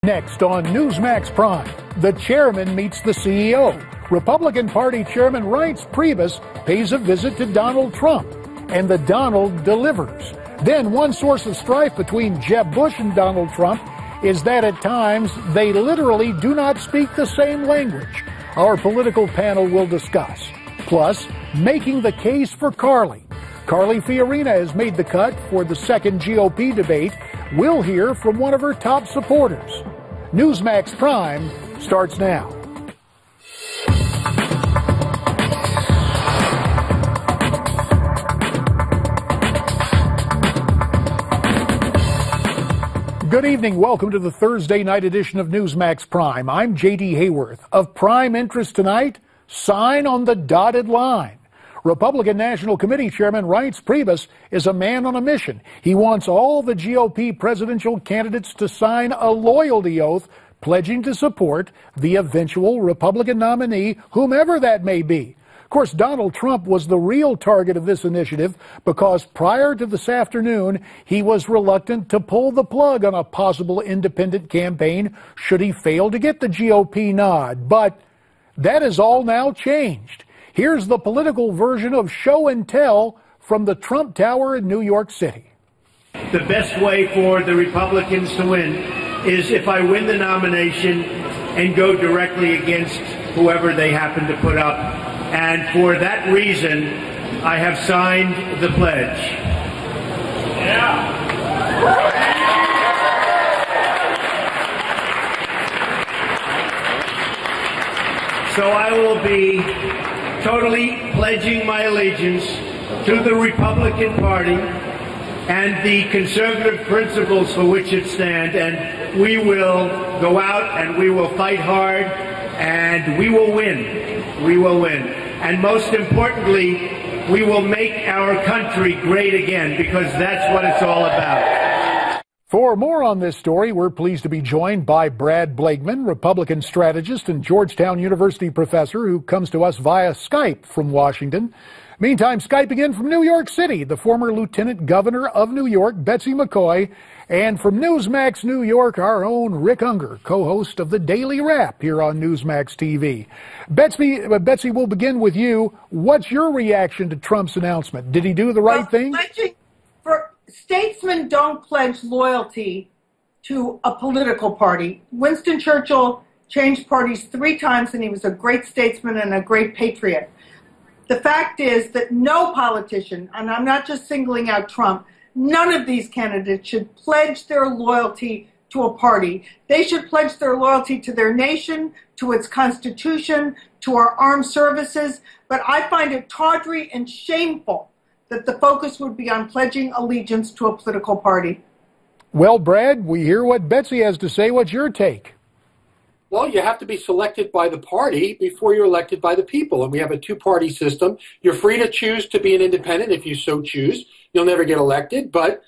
Next on Newsmax Prime, the chairman meets the CEO. Republican Party Chairman Reince Priebus pays a visit to Donald Trump, and the Donald delivers. Then one source of strife between Jeb Bush and Donald Trump is that at times they literally do not speak the same language. Our political panel will discuss. Plus, making the case for Carly. Carly Fiorina has made the cut for the second GOP debate. We'll hear from one of her top supporters. Newsmax Prime starts now. Good evening. Welcome to the Thursday night edition of Newsmax Prime. I'm J.D. Hayworth. Of prime interest tonight, sign on the dotted line. Republican National Committee Chairman Reince Priebus is a man on a mission. He wants all the GOP presidential candidates to sign a loyalty oath pledging to support the eventual Republican nominee, whomever that may be. Of course, Donald Trump was the real target of this initiative because prior to this afternoon, he was reluctant to pull the plug on a possible independent campaign should he fail to get the GOP nod. But that is all now changed. Here's the political version of show and tell from the Trump Tower in New York City. The best way for the Republicans to win is if I win the nomination and go directly against whoever they happen to put up. And for that reason, I have signed the pledge. Yeah. So I will be totally pledging my allegiance to the Republican Party and the conservative principles for which it stands, and we will go out and we will fight hard and we will win. We will win. And most importantly, we will make our country great again, because that's what it's all about. For more on this story, we're pleased to be joined by Brad Blakeman, Republican strategist and Georgetown University professor, who comes to us via Skype from Washington. Meantime, Skyping in from New York City, the former Lieutenant Governor of New York, Betsy McCaughey, and from Newsmax New York, our own Rick Ungar, co-host of the Daily Wrap here on Newsmax TV. Betsy, we'll begin with you. What's your reaction to Trump's announcement? Did he do the right thing? Statesmen don't pledge loyalty to a political party. Winston Churchill changed parties 3 times, and he was a great statesman and a great patriot. The fact is that no politician, and I'm not just singling out Trump, none of these candidates should pledge their loyalty to a party. They should pledge their loyalty to their nation, to its Constitution, to our armed services. But I find it tawdry and shameful that the focus would be on pledging allegiance to a political party. Well, Brad, we hear what Betsy has to say. What's your take? Well, you have to be selected by the party before you're elected by the people. And we have a 2-party system. You're free to choose to be an independent if you so choose. You'll never get elected. But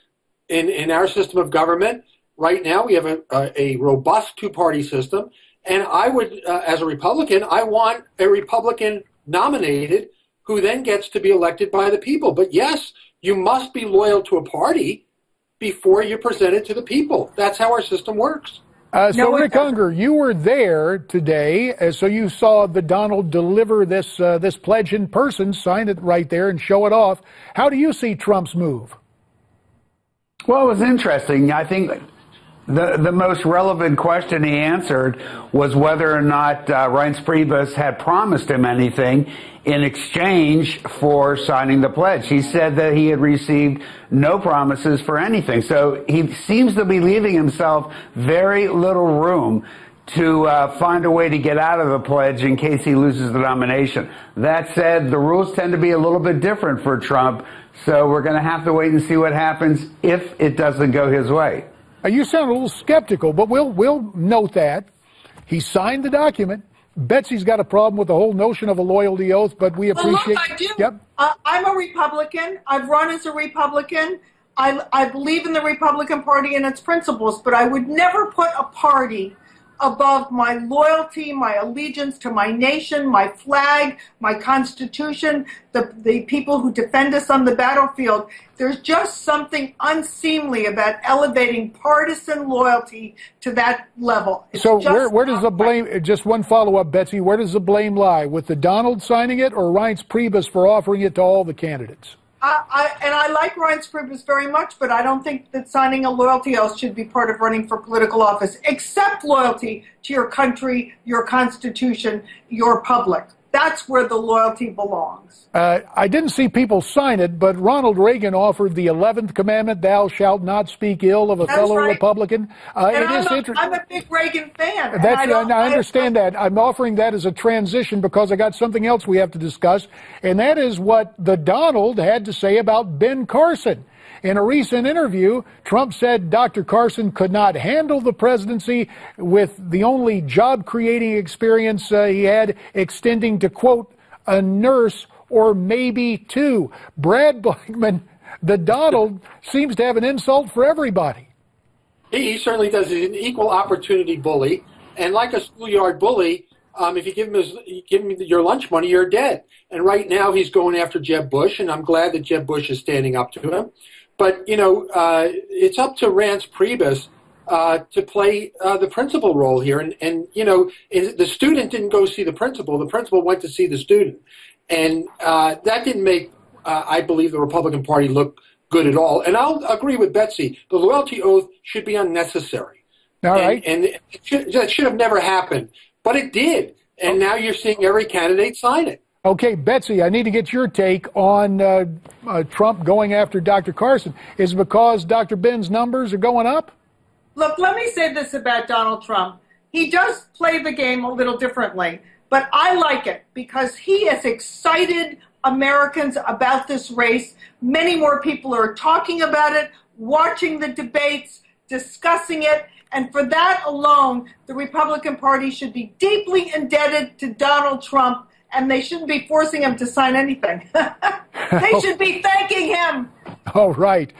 in our system of government, right now, we have a robust 2-party system. And I would, as a Republican, I want a Republican nominated who then gets to be elected by the people. But yes, you must be loyal to a party before you're presented to the people. That's how our system works. Rick Ungar, you were there today, so you saw the Donald deliver this pledge in person, sign it right there and show it off. How do you see Trump's move? Well, it was interesting. I think the most relevant question he answered was whether or not Reince Priebus had promised him anything in exchange for signing the pledge. He said that he had received no promises for anything. So he seems to be leaving himself very little room to find a way to get out of the pledge in case he loses the nomination. That said, the rules tend to be a little bit different for Trump, so we're going to have to wait and see what happens if it doesn't go his way. You sound a little skeptical, but we'll note that. He signed the document. Betsy's got a problem with the whole notion of a loyalty oath, but we appreciate... Well, look, I do. Yep. I'm a Republican. I've run as a Republican. I believe in the Republican Party and its principles, but I would never put a party above my loyalty, my allegiance to my nation, my flag, my Constitution, the people who defend us on the battlefield. There's just something unseemly about elevating partisan loyalty to that level. So where does the blame, just one follow-up, Betsy, where does the blame lie? With the Donald signing it or Reince Priebus for offering it to all the candidates? I like Reince Priebus very much, but I don't think that signing a loyalty oath should be part of running for political office, except loyalty to your country, your Constitution, your public. That's where the loyalty belongs. I didn't see people sign it, but Ronald Reagan offered the 11th commandment, thou shalt not speak ill of a fellow Republican. I'm a big Reagan fan. I understand that. I'm offering that as a transition because I got something else we have to discuss, and that is what the Donald had to say about Ben Carson. In a recent interview, Trump said Dr. Carson could not handle the presidency with the only job-creating experience he had extending to, quote, a nurse or maybe two. Brad Blakeman, the Donald, seems to have an insult for everybody. He certainly does. He's an equal opportunity bully. And like a schoolyard bully, if you give him your lunch money, you're dead. And right now he's going after Jeb Bush, and I'm glad that Jeb Bush is standing up to him. But, it's up to Reince Priebus to play the principal role here. And the student didn't go see the principal. The principal went to see the student. And that didn't make, I believe, the Republican Party look good at all. And I'll agree with Betsy. The loyalty oath should be unnecessary. All right. And that should have never happened. But it did. And now you're seeing every candidate sign it. Okay, Betsy, I need to get your take on Trump going after Dr. Carson. Is it because Dr. Ben's numbers are going up? Look, let me say this about Donald Trump. He does play the game a little differently, but I like it because he has excited Americans about this race. Many more people are talking about it, watching the debates, discussing it. And for that alone, the Republican Party should be deeply indebted to Donald Trump, and they shouldn't be forcing him to sign anything. They should be thanking him. All right.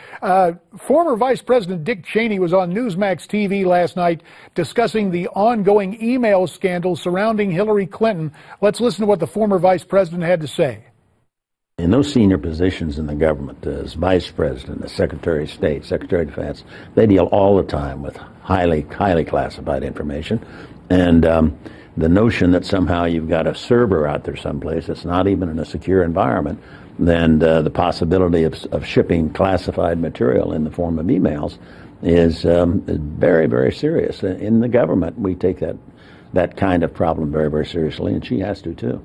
Former Vice President Dick Cheney was on Newsmax TV last night discussing the ongoing email scandal surrounding Hillary Clinton. Let's listen to what the former vice president had to say. In those senior positions in the government, as vice president, as secretary of state, secretary of defense, they deal all the time with highly classified information. And the notion that somehow you've got a server out there someplace that's not even in a secure environment, then the possibility of shipping classified material in the form of emails is very, very serious. In the government, we take that kind of problem very, very seriously, and she has to too.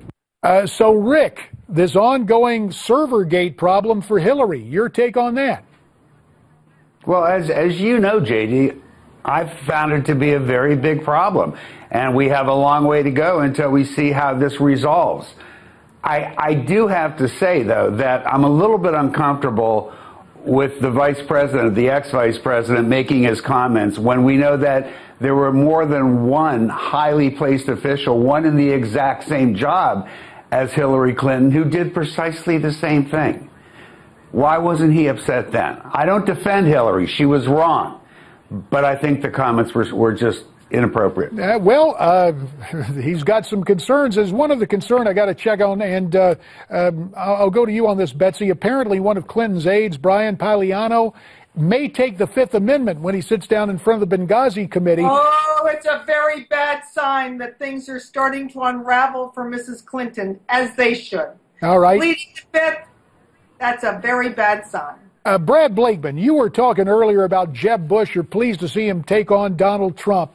So, Rick, this ongoing Servergate problem for Hillary, your take on that? Well, as you know, J.D., I've found it to be a very big problem, and we have a long way to go until we see how this resolves. I do have to say, though, that I'm a little bit uncomfortable with the vice president, the ex-vice president, making his comments when we know that there were more than one highly placed official, one in the exact same job as Hillary Clinton, who did precisely the same thing. Why wasn't he upset then? I don't defend Hillary. She was wrong. But I think the comments were just inappropriate. He's got some concerns. There's one other concern I got to check on, and I'll go to you on this, Betsy. Apparently one of Clinton's aides, Brian Pagliano, may take the Fifth Amendment when he sits down in front of the Benghazi Committee. Oh, it's a very bad sign that things are starting to unravel for Mrs. Clinton, as they should. All right. Pleading the Fifth, that's a very bad sign. Brad Blakeman, you were talking earlier about Jeb Bush. You're pleased to see him take on Donald Trump.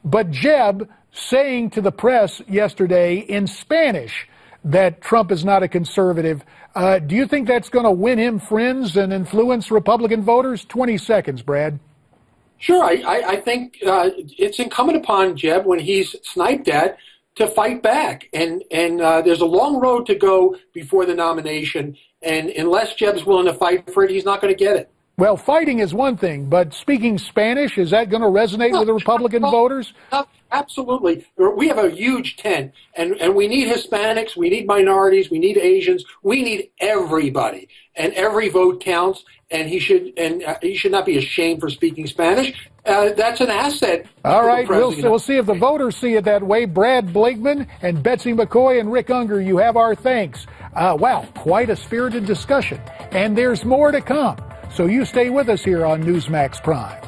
But Jeb saying to the press yesterday in Spanish that Trump is not a conservative, do you think that's going to win him friends and influence Republican voters? 20 seconds, Brad. Sure. I think it's incumbent upon Jeb, when he's sniped at, to fight back. And there's a long road to go before the nomination. And unless Jeb's willing to fight for it, he's not going to get it. Well, fighting is one thing, but speaking Spanish, is that going to resonate with the Republican voters? Absolutely. We have a huge tent, and we need Hispanics, we need minorities, we need Asians, we need everybody, and every vote counts. And he should not be ashamed for speaking Spanish. that's an asset. All right, we'll see if the voters see it that way. Brad Blakeman and Betsy McCaughey and Rick Ungar, you have our thanks. Wow, quite a spirited discussion. And there's more to come. So you stay with us here on Newsmax Prime.